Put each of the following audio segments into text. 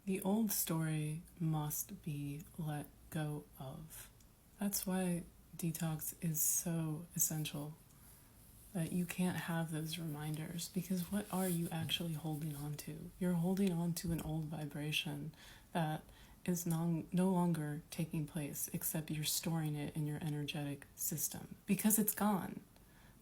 The old story must be let go of. That's why detox is so essential. That you can't have those reminders, because what are you actually holding on to? You're holding on to an old vibration that is no longer taking place, except you're storing it in your energetic system because it's gone.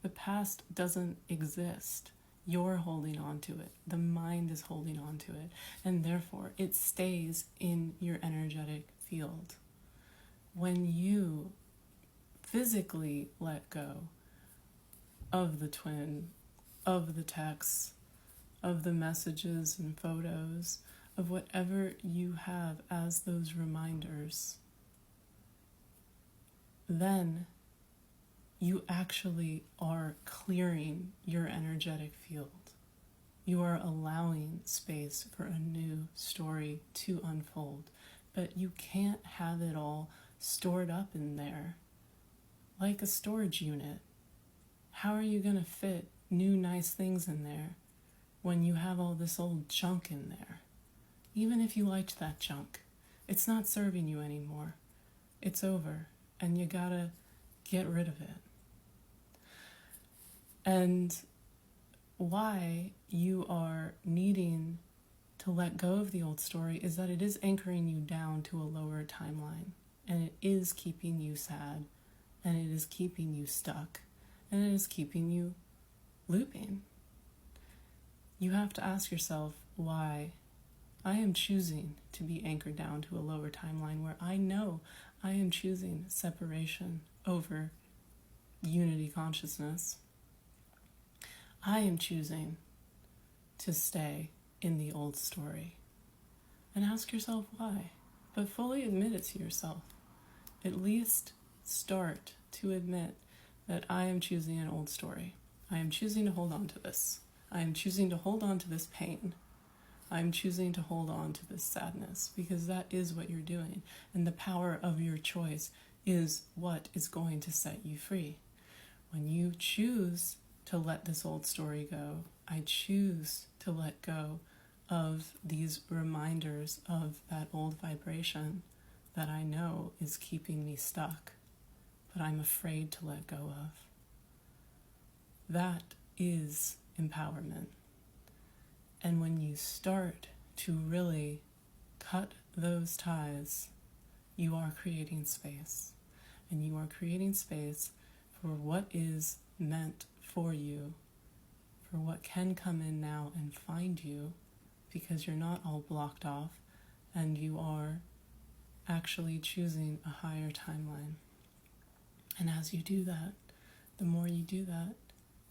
The past doesn't exist. You're holding on to it. The mind is holding on to it. And therefore, it stays in your energetic field. When you physically let go of the twin, of the texts, of the messages and photos, of whatever you have as those reminders, then you actually are clearing your energetic field. You are allowing space for a new story to unfold, but you can't have it all stored up in there like a storage unit. How are you going to fit new nice things in there when you have all this old junk in there? Even if you liked that junk, it's not serving you anymore. It's over, and you gotta get rid of it. And why you are needing to let go of the old story is that it is anchoring you down to a lower timeline, and it is keeping you sad, and it is keeping you stuck, and it is keeping you looping. You have to ask yourself why. I am choosing to be anchored down to a lower timeline where I know I am choosing separation over unity consciousness. I am choosing to stay in the old story. And ask yourself why, but fully admit it to yourself. At least start to admit that I am choosing an old story. I am choosing to hold on to this. I am choosing to hold on to this pain. I'm choosing to hold on to this sadness, because that is what you're doing. And the power of your choice is what is going to set you free. When you choose to let this old story go, I choose to let go of these reminders of that old vibration that I know is keeping me stuck, but I'm afraid to let go of. That is empowerment. And when you start to really cut those ties, you are creating space. And you are creating space for what is meant for you, for what can come in now and find you, because you're not all blocked off and you are actually choosing a higher timeline. And as you do that, the more you do that,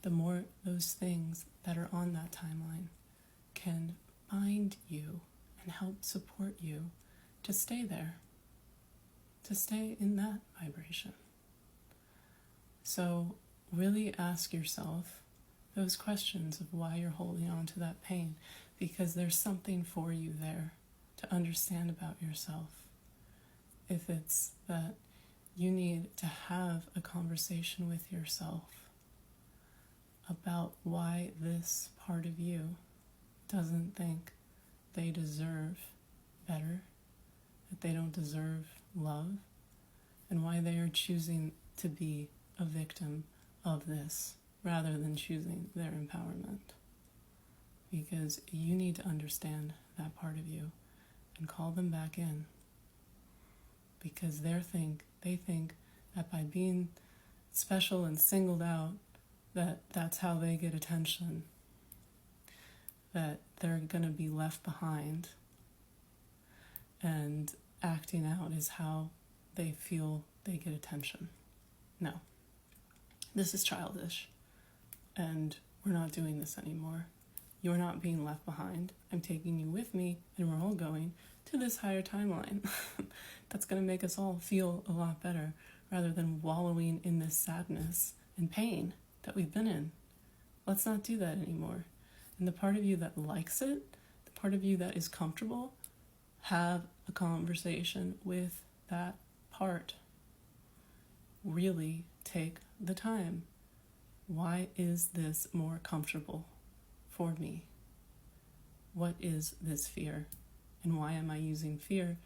the more those things that are on that timeline can find you and help support you to stay there, to stay in that vibration. So really ask yourself those questions of why you're holding on to that pain, because there's something for you there to understand about yourself. If it's that you need to have a conversation with yourself about why this part of you doesn't think they deserve better, that they don't deserve love, and why they are choosing to be a victim of this rather than choosing their empowerment. Because you need to understand that part of you and call them back in. Because they think that by being special and singled out, that's how they get attention, that they're going to be left behind, and acting out is how they feel they get attention. No, this is childish, and we're not doing this anymore. You're not being left behind. I'm taking you with me, and we're all going to this higher timeline. That's going to make us all feel a lot better, rather than wallowing in this sadness and pain that we've been in. Let's not do that anymore. And the part of you that likes it, the part of you that is comfortable, have a conversation with that part. Really take the time. Why is this more comfortable for me? What is this fear? And why am I using fear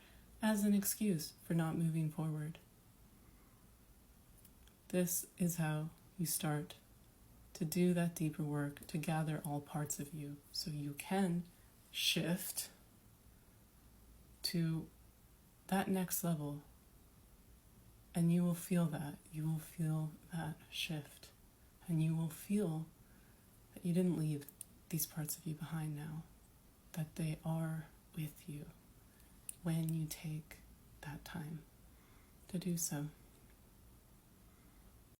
as an excuse for not moving forward? This is how you start to do that deeper work, to gather all parts of you so you can shift to that next level. And you will feel that. You will feel that shift. And you will feel that you didn't leave these parts of you behind now, that they are with you when you take that time to do so.